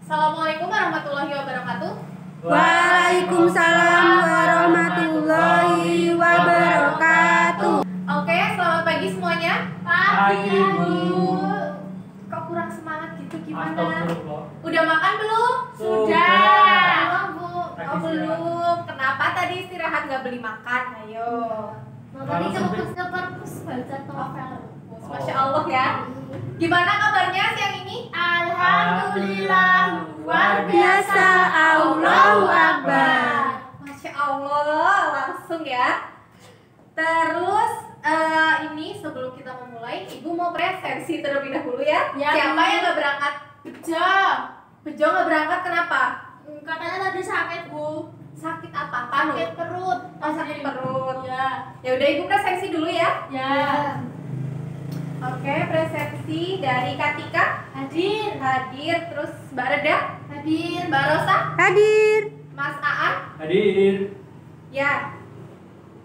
Assalamualaikum warahmatullahi wabarakatuh. Waalaikumsalam warahmatullahi wabarakatuh. Oke, selamat pagi semuanya. Pagi, Bu. Kok kurang semangat gitu gimana? Astagfirullah. Udah makan belum? Sudah. Belum, Bu. Oh, belum. Kenapa tadi istirahat nggak beli makan? Ayo. Tadi ke perpus baca novel. Masya Allah ya. Gimana kabarnya siang ini? Alhamdulillah luar biasa. Allahu Akbar. Masya Allah, langsung ya. Terus ini sebelum kita memulai, Ibu mau presensi terlebih dahulu ya. Ya, Siapa Bu. yang nggak berangkat? Bejo. Bejo nggak berangkat kenapa? Katanya tadi sakit, Bu. Sakit apa? Panu? Sakit perut. Oh, sakit perut. Ya. Ya udah Ibu presensi dulu ya. Ya. Oke, presensi dari Katika Hadir. hadir, terus Mbak Reda, Hadir. Mbak Rosa, Hadir. Mas Aan, Hadir. ya.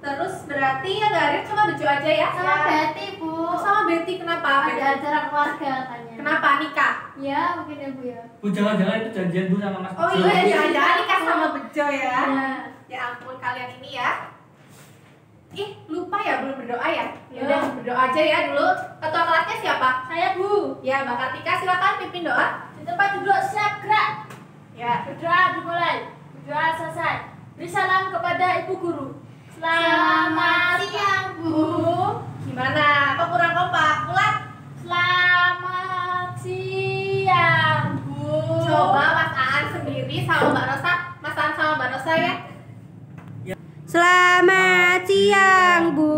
Terus berarti yang nggak hadir cuma Bejo aja ya? Sama Betty, Bu. Oh, sama Betty kenapa? Ada acara keluarga katanya. Kenapa nikah? Ya, mungkin ya, Bu ya. Bu, jangan-jangan itu janjian Bu sama Mas Oh Bejo. iya, jangan-jangan nikah sama Bejo ya? Ya. Ya ampun kalian ini ya. Ih, lupa ya belum berdoa ya? Ya Ya. udah berdoa aja ya dulu. Ketua kelasnya siapa? Saya, Bu. Ya, Mbak Kartika silakan pimpin doa. Di tempat duduk siap gerak. Ya. Berdoa dimulai. Berdoa selesai. Beri salam kepada Ibu Guru. Selamat siang, Bu. Gimana? Kok kurang kompak? Ulang. Selamat siang, Bu. Coba Mas Aan sendiri sama Mbak Rosa. Mas Aan sama Mbak Rosa ya. Selamat siang, Bu.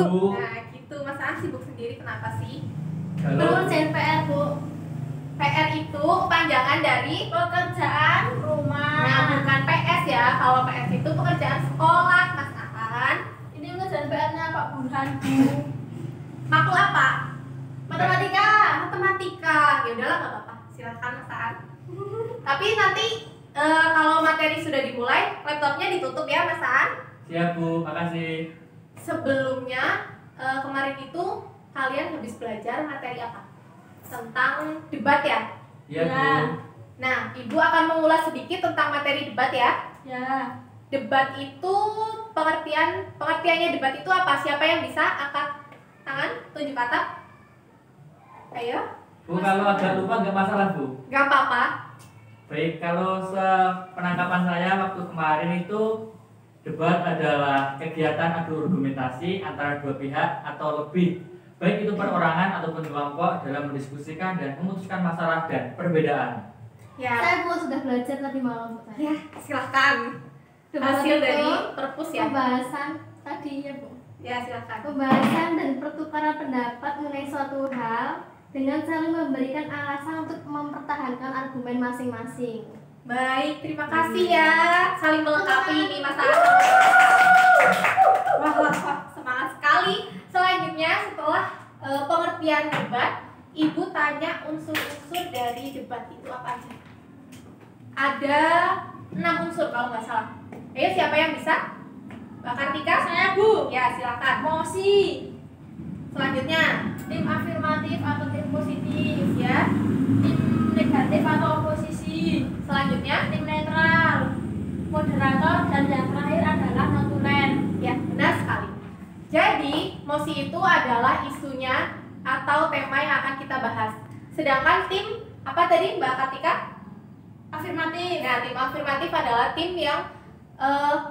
Bu. Nah, gitu. Mas Aan sibuk sendiri kenapa sih? Halo. PR, Bu. PR itu kepanjangan dari Pekerjaan rumah. nah, bukan PS ya. Kalau PS itu pekerjaan sekolah, Mas Aan. Ini ngerjain PR-nya Pak Burhan, Bu. Makul apa? Matematika. Matematika. Ya udahlah nggak apa-apa. Silakan Mas Aan. Tapi nanti kalau materi sudah dimulai, laptopnya ditutup ya Mas Aan. Siap Bu, makasih. Sebelumnya kemarin itu kalian habis belajar materi apa? Tentang debat ya. Iya Ya. Bu. Nah, Ibu akan mengulas sedikit tentang materi debat ya. Ya. Debat itu pengertiannya debat itu apa? Siapa yang bisa angkat tangan, tunjuk kata? Ayo. Bu, kalau agak lupa nggak masalah Bu. Gak apa-apa. Baik, kalau penangkapan saya waktu kemarin itu debat adalah kegiatan adu argumentasi antara dua pihak atau lebih, baik itu perorangan ataupun kelompok dalam mendiskusikan dan memutuskan masalah dan perbedaan. Ya. Saya, Bu, sudah belajar tadi malam, Bu. Ya, silahkan. Debat Hasil itu dari perpus ya. pembahasan tadi ya, Bu. Ya, silahkan. Pembahasan dan pertukaran pendapat mengenai suatu hal dengan saling memberikan alasan untuk mempertahankan argumen masing-masing. Baik, terima kasih ya. Saling melengkapi ini Mas Aan. Wah, wah, wah, semangat sekali. Selanjutnya setelah pengertian debat, Ibu tanya unsur-unsur dari debat itu apa aja? Ada 6 unsur kalau nggak salah. Ayo siapa yang bisa? Mbak Kartika? Saya, Bu. Ya, silakan. Mosi, Selanjutnya, tim afirmatif atau tim positif, ya. tim negatif atau oposisi, Selanjutnya, tim netral, moderator, dan yang terakhir adalah notulen. ya, benar sekali. Jadi, mosi itu adalah isunya atau tema yang akan kita bahas. Sedangkan tim apa tadi Mbak Kartika? Afirmatif, Nah, tim afirmatif adalah tim yang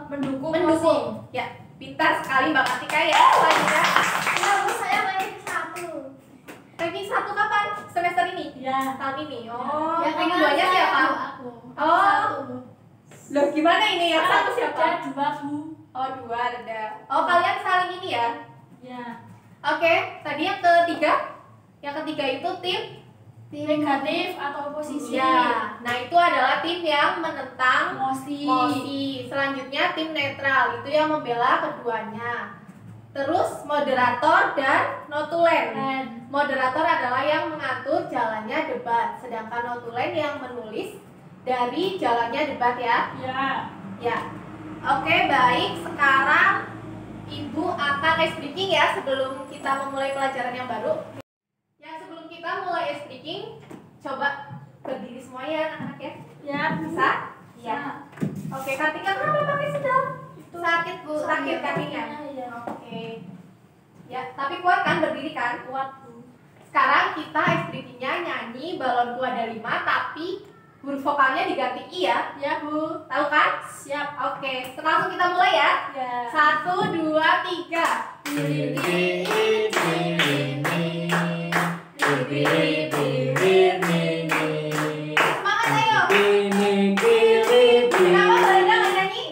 mendukung. mendukung. Ya, pintar sekali Mbak Kartika ya. Selanjutnya, Ya, Bu, saya ranking 1. ranking 1 kapan? Semester ini? Ya. Tahun ini. Oh, Yang ranking kemarin 2-nya saya, siapa? Bu, aku. Oh. Satu. Loh, gimana ini? Yang satu siapa? Ada 2, Bu. Oh, 2 ada. Oh, kalian saling ini ya? Ya. Oke, tadi yang ketiga? Yang ketiga itu tim Tim negatif atau oposisi. ya. Nah, itu adalah tim yang menentang Mosi. mosi. Selanjutnya tim netral, itu yang membela keduanya. Terus moderator dan notulen. Dan Moderator adalah yang mengatur jalannya debat, sedangkan notulen yang menulis dari jalannya debat ya. ya. Ya. Oke, baik. Sekarang Ibu akan ice breaking ya sebelum kita memulai pelajaran yang baru. Ya, sebelum kita mulai ice breaking, coba berdiri semua ya anak-anak ya? Ya, Bisa? Iya. Oke, Kartika kenapa pakai sendal? Sakit Bu, sakit kakinya. Iya. Oke. Ya, tapi kuat kan berdiri kan? Kuat Bu. Sekarang kita activity-nya nyanyi balonku ada 5 tapi huruf vokalnya diganti I ya. Ya Bu. Tahu kan? Siap. Oke, langsung kita mulai ya. Ya. 1, 2, 3. Semangat ayo. Kenapa Belinda nggak nyanyi?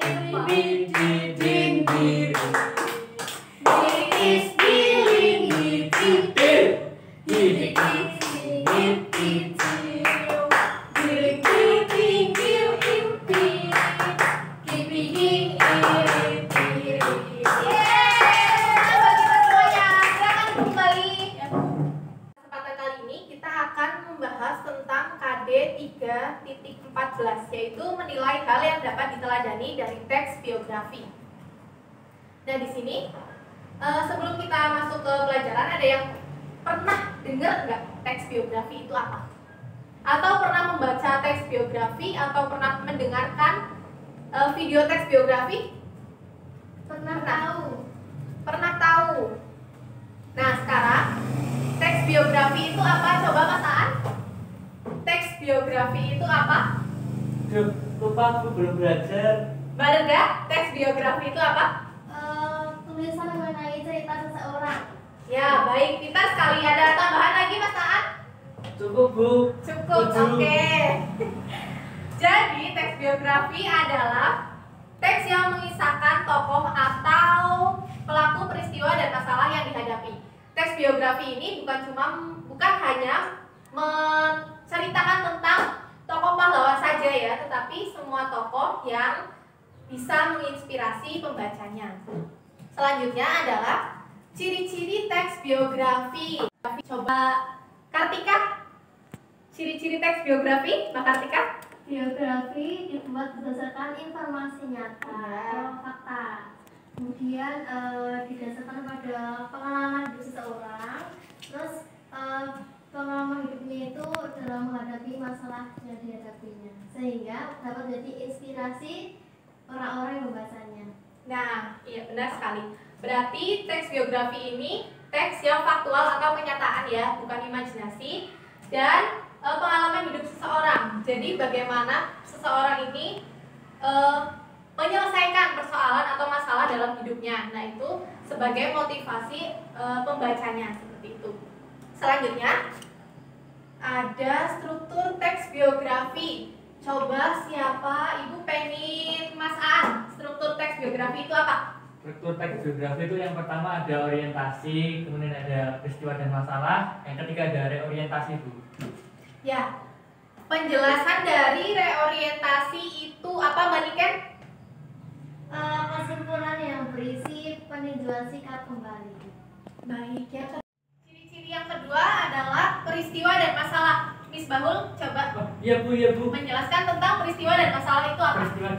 Iris giling Kesempatan kali ini kita akan membahas tentang KD 3.14 yaitu menilai hal yang dapat diteladani dari teks biografi. Nah di sini sebelum kita masuk ke pelajaran ada yang pernah dengar nggak teks biografi itu apa? Atau pernah membaca teks biografi atau pernah mendengarkan video teks biografi? Pernah tahu. Pernah tahu. Nah sekarang teks biografi itu apa? Coba Mas Aan. Teks biografi itu apa? Duh, lupa aku belum belajar. Mbak Renda, teks biografi itu apa? Tulisan mengenai cerita seseorang. Ya baik, kita sekali ada tambahan lagi Mas Aan? Cukup Bu. Cukup, Tujuh. oke. Jadi teks biografi adalah teks yang mengisahkan tokoh atau pelaku peristiwa dan masalah yang dihadapi. Teks biografi ini bukan hanya menceritakan tentang tokoh pahlawan saja ya, tetapi semua tokoh yang bisa menginspirasi pembacanya. Selanjutnya adalah ciri-ciri teks biografi. Coba Kartika, ciri-ciri teks biografi, Mbak Kartika? Biografi dibuat berdasarkan informasi nyata atau fakta. Kemudian didasarkan pada pengalaman hidup seseorang. Terus pengalaman hidupnya itu dalam menghadapi masalah yang dihadapinya, sehingga dapat menjadi inspirasi orang-orang yang membacanya. Nah, iya benar sekali. Berarti teks biografi ini teks yang faktual atau kenyataan ya, bukan imajinasi. Dan pengalaman hidup seseorang. Jadi bagaimana seseorang ini menyelesaikan persoalan atau masalah dalam hidupnya. Nah itu sebagai motivasi pembacanya seperti itu. Selanjutnya ada struktur teks biografi. Coba siapa ibu pengen Mas Aan, struktur teks biografi itu apa? Struktur teks biografi itu yang pertama ada orientasi, kemudian ada peristiwa dan masalah, yang ketiga ada reorientasi Bu. Ya, penjelasan dari reorientasi itu apa Mbak Niken? Kesimpulan yang berisi peninjauan sikap kembali. Baik ya. Ciri-ciri yang kedua adalah peristiwa dan masalah. Miss Bahul coba Iya Bu. menjelaskan tentang peristiwa dan masalah itu apa? Peristiwa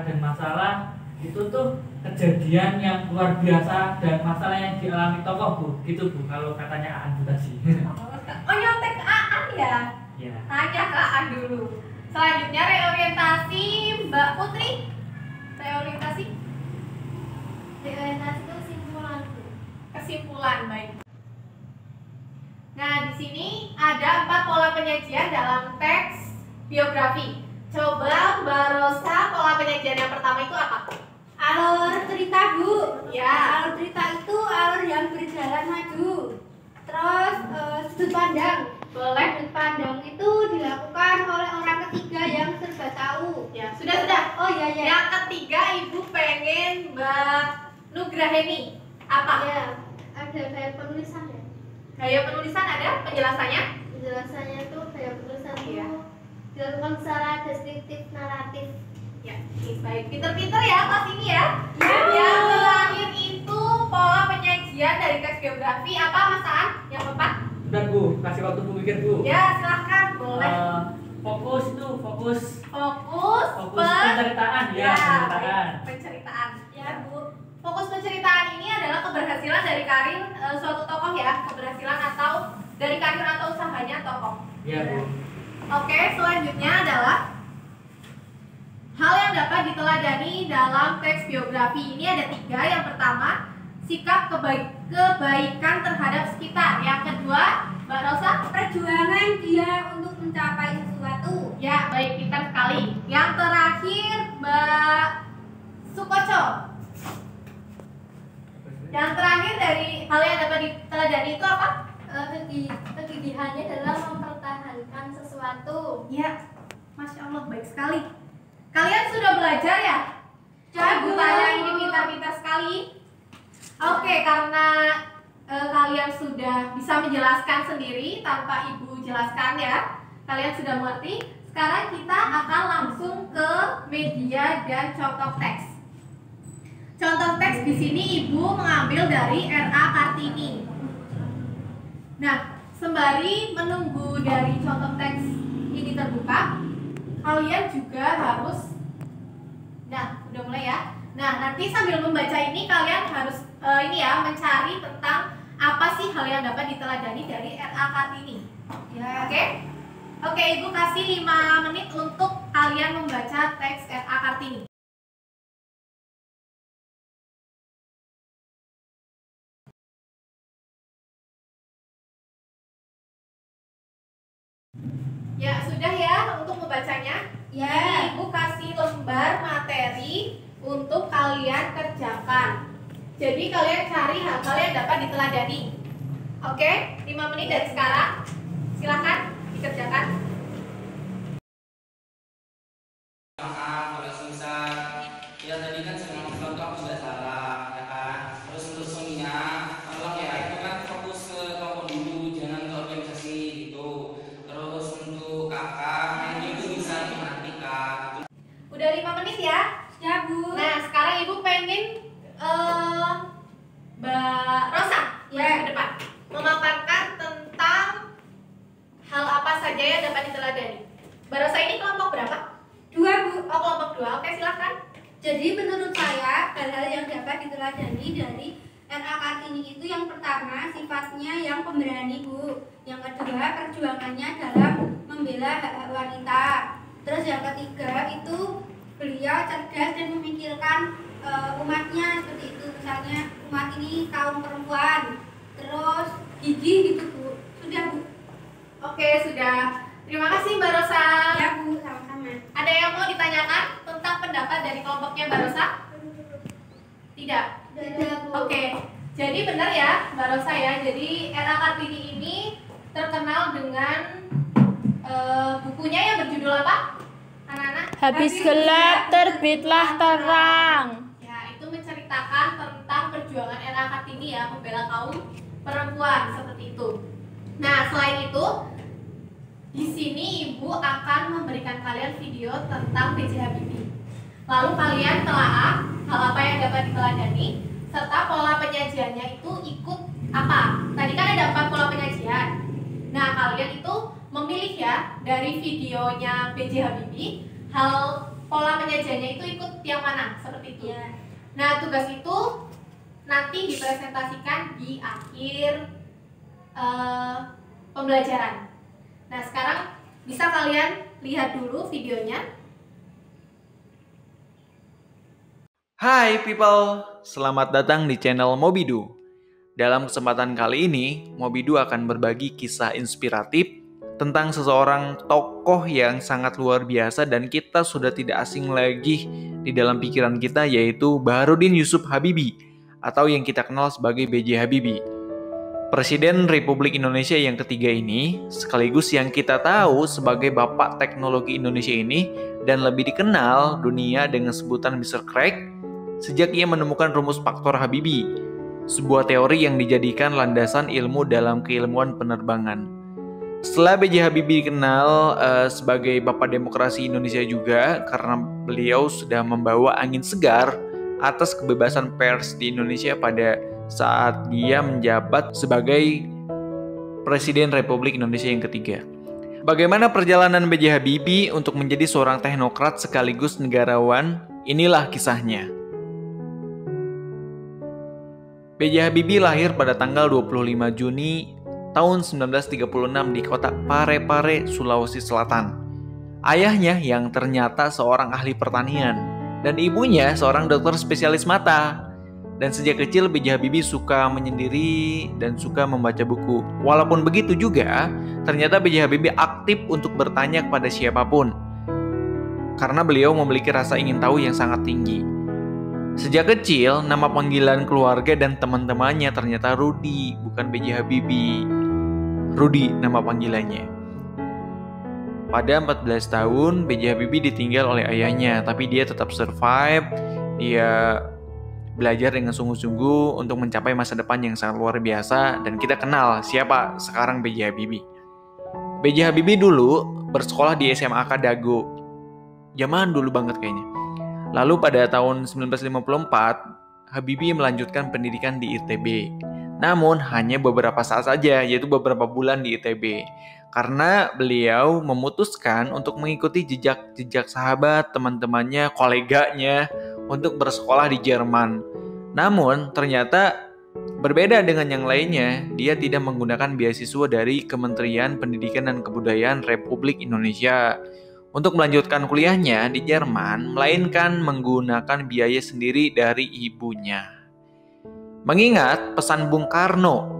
dan masalah itu tuh kejadian yang luar biasa dan masalah yang dialami tokoh Bu. Gitu Bu, kalau katanya Aan Bu tadi. Oh nyontek ke Aan ya? Ya. Tanya ke Aan dulu. Selanjutnya reorientasi Mbak Putri. Reorientasi Orientasi itu kesimpulan. kesimpulan baik. Nah di sini ada 4 pola penyajian dalam teks biografi. Coba Mbak Rosa, pola penyajian yang pertama itu apa? Alur cerita Bu. Ya. Alur cerita itu alur yang berjalan maju. Terus sudut pandang. Boleh. Sudut pandang itu dilakukan oleh orang ketiga yang serba tahu. Ya sudah. Oh iya. Yang ketiga ibu pengen Mbak Nugraheni apa? Ya, ada kayak penulisan ya. Gaya penulisan ada penjelasannya? Penjelasannya itu kayak penulisan Iya. itu dilakukan secara deskriptif naratif. Ya, baik. Pinter-pinter ya pas ini ya. Ya. Yang terakhir itu pola penyajian dari teks biografi apa Mas Aan? Yang keempat? Bentar Bu, kasih waktu Bu mikir Bu. Ya, silahkan boleh. Fokus Fokus penceritaan ya, penceritaan. Penceritaan. Ya, Bu. Fokus penceritaan ini adalah keberhasilan dari karir suatu tokoh ya, keberhasilan atau dari karir atau usahanya tokoh. Iya Bu. Oke, selanjutnya adalah hal yang dapat diteladani dalam teks biografi. Ini ada 3. Yang pertama, sikap kebaikan terhadap sekitar. Yang kedua, Mbak Rosa, Perjuangan dia untuk mencapai sesuatu. ya baik, pintar sekali. Yang terakhir, Mbak Sukoco. Yang terakhir dari hal yang dapat diteladani itu apa? Kegigihannya dalam mempertahankan sesuatu. Ya, Masya Allah, baik sekali. Kalian sudah belajar ya? Ibu tanya ini pintar-pintar sekali. Oke, karena kalian sudah bisa menjelaskan sendiri tanpa ibu jelaskan ya. Kalian sudah mengerti. Sekarang kita akan langsung ke media dan contoh teks. Contoh teks di sini ibu mengambil dari R.A. Kartini. Nah, sembari menunggu dari contoh teks ini terbuka, kalian juga harus, nah udah mulai ya. Nah, nanti sambil membaca ini kalian harus mencari tentang apa sih hal yang dapat diteladani dari R.A. Kartini. Ya. Oke, ibu kasih 5 menit untuk kalian membaca teks R.A. Kartini. Ya, sudah ya untuk membacanya. Ya. Ini ibu kasih lembar materi untuk kalian kerjakan. Jadi kalian cari hal-hal yang dapat diteladani. Oke, 5 menit dari sekarang. Silakan dikerjakan. Kalau misal ya tadi kan saya contoh aku sudah salah ya kan. Terus untuk suminya tolong ya itu kan fokus ke kelompok dulu, jangan ke organisasi gitu. Terus untuk kakak yang itu bisa diperhatikan. Udah 5 menit ya? Ya, Bu. Nah, sekarang ibu pengen Mbak Rosa maju ke depan memaparkan tentang hal apa saja yang dapat diteladani. Mbak Rosa ini kelompok berapa? 2, Bu. Oh, kelompok 2. Oke, silakan. Jadi menurut saya hal-hal yang dapat diteladani dari R.A. Kartini itu yang pertama sifatnya yang pemberani, Bu. Yang kedua perjuangannya dalam membela hak-hak wanita. Terus yang ketiga itu beliau cerdas dan memikirkan umatnya seperti itu. Misalnya umat ini kaum perempuan. Terus gigih gitu, Bu. Sudah, Bu. Oke, sudah. Terima kasih Mbak Rosa. Ya, Bu, sama-sama. Ada yang mau ditanyakan tentang pendapat dari kelompoknya Mbak Rosa? Tidak. Tidak, Bu. Oke, jadi benar ya Mbak Rosa ya. Jadi R.A. Kartini ini terkenal dengan bukunya yang berjudul apa? Anak-anak? Habis gelap terbitlah terang. Ya, itu menceritakan tentang perjuangan R.A. Kartini ya, membela kaum perempuan seperti itu. Nah, selain itu, di sini ibu akan memberikan kalian video tentang B.J. Habibie. Lalu kalian telaah hal apa yang dapat diteladani serta pola penyajiannya itu ikut apa. Tadi kan ada 4 pola penyajian. Nah, kalian itu memilih ya dari videonya B.J. Habibie hal pola penyajiannya itu ikut yang mana seperti itu. Ya. Nah, tugas itu nanti dipresentasikan di akhir pembelajaran. Nah, sekarang bisa kalian lihat dulu videonya. Hai people, selamat datang di channel Mobidu. Dalam kesempatan kali ini, Mobidu akan berbagi kisah inspiratif tentang seseorang tokoh yang sangat luar biasa dan kita sudah tidak asing lagi di dalam pikiran kita, yaitu Baharudin Yusuf Habibie atau yang kita kenal sebagai B.J. Habibie. Presiden Republik Indonesia yang ketiga ini, sekaligus yang kita tahu sebagai Bapak Teknologi Indonesia ini, dan lebih dikenal dunia dengan sebutan Mr. Crack, sejak ia menemukan rumus faktor Habibie, sebuah teori yang dijadikan landasan ilmu dalam keilmuan penerbangan. Setelah B.J. Habibie dikenal sebagai Bapak Demokrasi Indonesia juga, karena beliau sudah membawa angin segar atas kebebasan pers di Indonesia pada saat dia menjabat sebagai Presiden Republik Indonesia yang ketiga. Bagaimana perjalanan B.J. Habibie untuk menjadi seorang teknokrat sekaligus negarawan? Inilah kisahnya. B.J. Habibie lahir pada tanggal 25 Juni tahun 1936 di kota Parepare, Sulawesi Selatan. Ayahnya yang ternyata seorang ahli pertanian dan ibunya seorang dokter spesialis mata. Dan sejak kecil B.J. Habibie suka menyendiri dan suka membaca buku. Walaupun begitu juga, ternyata B.J. Habibie aktif untuk bertanya kepada siapapun. Karena beliau memiliki rasa ingin tahu yang sangat tinggi. Sejak kecil, nama panggilan keluarga dan teman-temannya ternyata Rudy, bukan B.J. Habibie. Rudy nama panggilannya. Pada 14 tahun, B.J. Habibie ditinggal oleh ayahnya, tapi dia tetap survive. Dia belajar dengan sungguh-sungguh untuk mencapai masa depan yang sangat luar biasa, dan kita kenal siapa sekarang B.J. Habibie. B.J. Habibie dulu bersekolah di SMAK Dago. Zaman dulu banget kayaknya. Lalu pada tahun 1954, Habibie melanjutkan pendidikan di ITB. Namun hanya beberapa saat saja, yaitu beberapa bulan di ITB. Karena beliau memutuskan untuk mengikuti jejak sahabat, teman-temannya, koleganya untuk bersekolah di Jerman. Namun ternyata berbeda dengan yang lainnya, dia tidak menggunakan beasiswa dari Kementerian Pendidikan dan Kebudayaan Republik Indonesia untuk melanjutkan kuliahnya di Jerman, melainkan menggunakan biaya sendiri dari ibunya. Mengingat pesan Bung Karno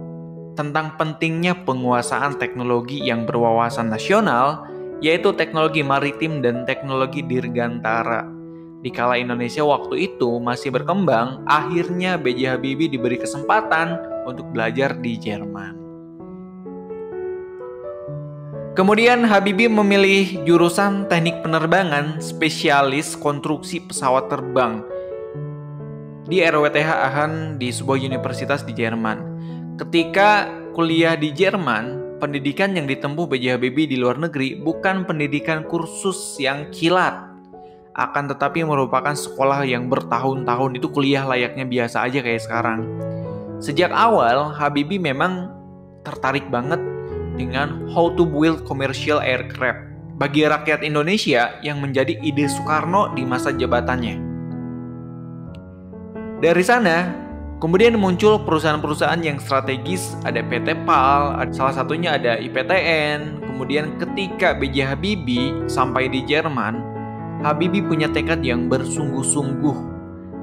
tentang pentingnya penguasaan teknologi yang berwawasan nasional, yaitu teknologi maritim dan teknologi dirgantara. Dikala Indonesia waktu itu masih berkembang, akhirnya B.J. Habibie diberi kesempatan untuk belajar di Jerman. Kemudian Habibie memilih jurusan teknik penerbangan spesialis konstruksi pesawat terbang di RWTH Aachen di sebuah universitas di Jerman. Ketika kuliah di Jerman, pendidikan yang ditempuh B.J. Habibie di luar negeri bukan pendidikan kursus yang kilat, akan tetapi merupakan sekolah yang bertahun-tahun. Itu kuliah layaknya biasa aja kayak sekarang. Sejak awal, Habibie memang tertarik banget dengan how to build commercial aircraft bagi rakyat Indonesia yang menjadi ide Soekarno di masa jabatannya. Dari sana, kemudian muncul perusahaan-perusahaan yang strategis, ada PT PAL, salah satunya ada IPTN. Kemudian ketika B.J. Habibie sampai di Jerman, Habibie punya tekad yang bersungguh-sungguh.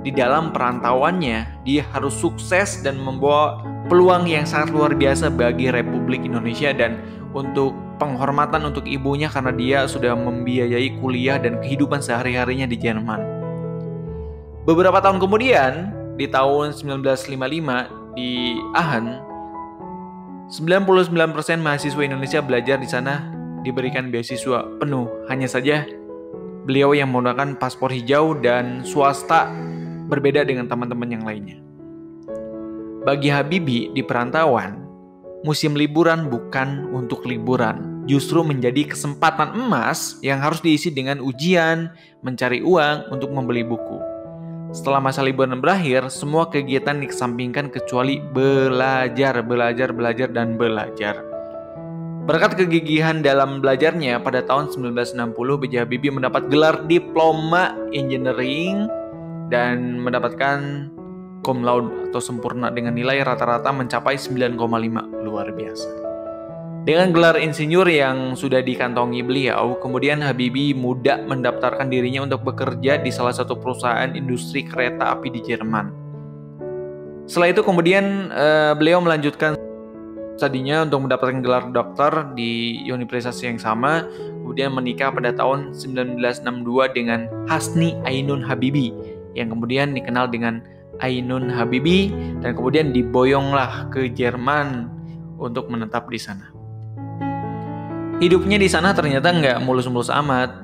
Di dalam perantauannya, dia harus sukses dan membawa peluang yang sangat luar biasa bagi Republik Indonesia dan untuk penghormatan untuk ibunya karena dia sudah membiayai kuliah dan kehidupan sehari-harinya di Jerman. Beberapa tahun kemudian, di tahun 1955 di Aachen, 99% mahasiswa Indonesia belajar di sana diberikan beasiswa penuh. Hanya saja beliau yang menggunakan paspor hijau dan swasta, berbeda dengan teman-teman yang lainnya. Bagi Habibie di perantauan, musim liburan bukan untuk liburan, justru menjadi kesempatan emas yang harus diisi dengan ujian, mencari uang untuk membeli buku. Setelah masa liburan berakhir, semua kegiatan dikesampingkan kecuali belajar. Berkat kegigihan dalam belajarnya, pada tahun 1960 B.J. Habibie mendapat gelar Diploma Engineering dan mendapatkan cum laude atau sempurna dengan nilai rata-rata mencapai 9,5, luar biasa. Dengan gelar insinyur yang sudah dikantongi beliau, kemudian Habibie muda mendaftarkan dirinya untuk bekerja di salah satu perusahaan industri kereta api di Jerman. Setelah itu kemudian beliau melanjutkan studinya untuk mendapatkan gelar dokter di universitas yang sama, kemudian menikah pada tahun 1962 dengan Hasni Ainun Habibie yang kemudian dikenal dengan Ainun Habibie, dan kemudian diboyonglah ke Jerman untuk menetap di sana. Hidupnya di sana ternyata nggak mulus-mulus amat.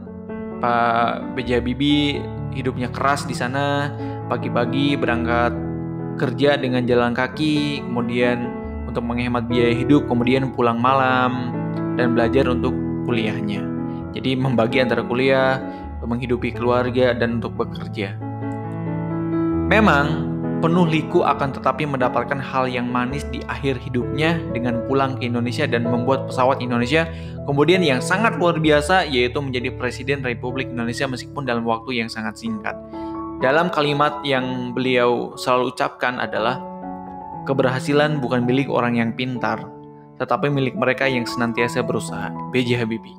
Pak B.J. Habibie hidupnya keras di sana, pagi-pagi berangkat kerja dengan jalan kaki, kemudian untuk menghemat biaya hidup, kemudian pulang malam dan belajar untuk kuliahnya. Jadi membagi antara kuliah, menghidupi keluarga, dan untuk bekerja. Memang penuh liku akan tetapi mendapatkan hal yang manis di akhir hidupnya dengan pulang ke Indonesia dan membuat pesawat Indonesia kemudian yang sangat luar biasa, yaitu menjadi Presiden Republik Indonesia meskipun dalam waktu yang sangat singkat. Dalam kalimat yang beliau selalu ucapkan adalah, keberhasilan bukan milik orang yang pintar, tetapi milik mereka yang senantiasa berusaha. B.J. Habibie.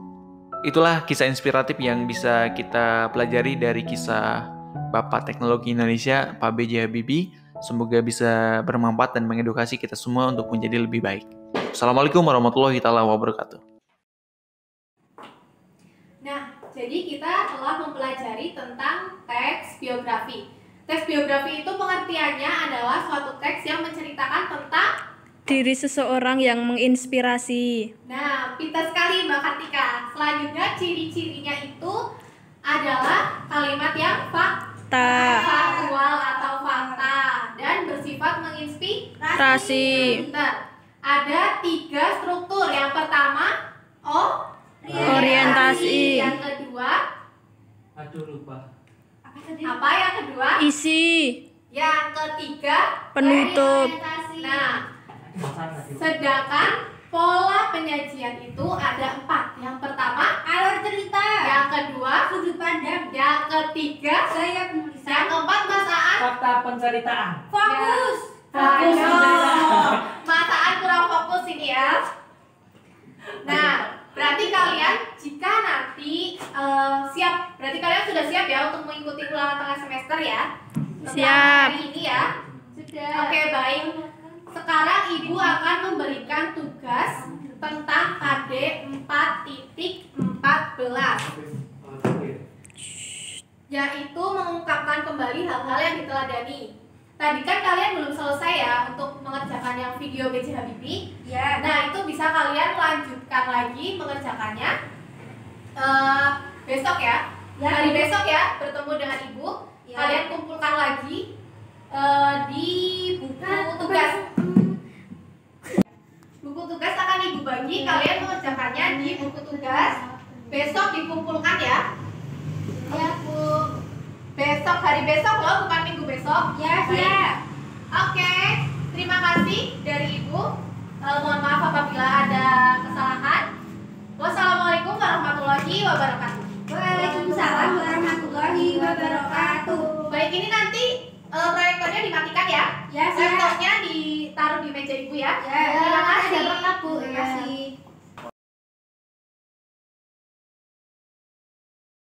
Itulah kisah inspiratif yang bisa kita pelajari dari kisah Bapak Teknologi Indonesia, Pak B.J. Habibie. Semoga bisa bermanfaat dan mengedukasi kita semua untuk menjadi lebih baik. Assalamualaikum warahmatullahi wabarakatuh. Nah, jadi kita telah mempelajari tentang teks biografi. Teks biografi itu pengertiannya adalah suatu teks yang menceritakan tentang Diri seseorang yang menginspirasi. Nah, pintar sekali Mbak Kartika. Selanjutnya ciri-cirinya itu adalah kalimat yang faktual atau fakta dan bersifat menginspirasi. Pintar. Ada 3 struktur. Yang pertama, Orientasi. Yang kedua, Aduh lupa. apa yang kedua? Isi. Yang ketiga, Penutup. Nah, sedangkan pola penyajian itu ada 4. Yang pertama, Alur cerita. yang kedua, Sudut pandang. yang ketiga, Gaya yang penulisan. keempat, Mas Aan. Fakta penceritaan. Fokus. Fokus. Mas Aan kurang fokus ini ya. Nah, berarti kalian jika nanti siap, berarti kalian sudah siap ya untuk mengikuti ulangan tengah semester ya? Tentang Siap. hari ini ya. Sudah. Oke, baik. Sekarang Ibu akan memberikan tugas tentang KD 4.14, yaitu mengungkapkan kembali hal-hal yang diteladani. Tadi kan kalian belum selesai ya untuk mengerjakan yang video B.J. Habibie. Ya. Nah, itu bisa kalian lanjutkan lagi mengerjakannya besok ya. Hari besok ya, bertemu dengan Ibu. Ya. Kalian kumpulkan lagi di buku tugas. Buku tugas akan Ibu bagi, kalian mengerjakannya di buku tugas. Besok dikumpulkan ya. Ya, Bu. Besok, hari besok loh, bukan minggu besok. Ya, Baik. siap. Oke, terima kasih dari Ibu. Mohon maaf apabila ada kesalahan. Wassalamualaikum warahmatullahi wabarakatuh. Waalaikumsalam warahmatullahi wabarakatuh. Baik, ini nanti proyektornya dimatikan ya. Ya, siap. Laptopnya ditaruh di meja Ibu ya. Ya, Terima kasih. Bu. Terima kasih.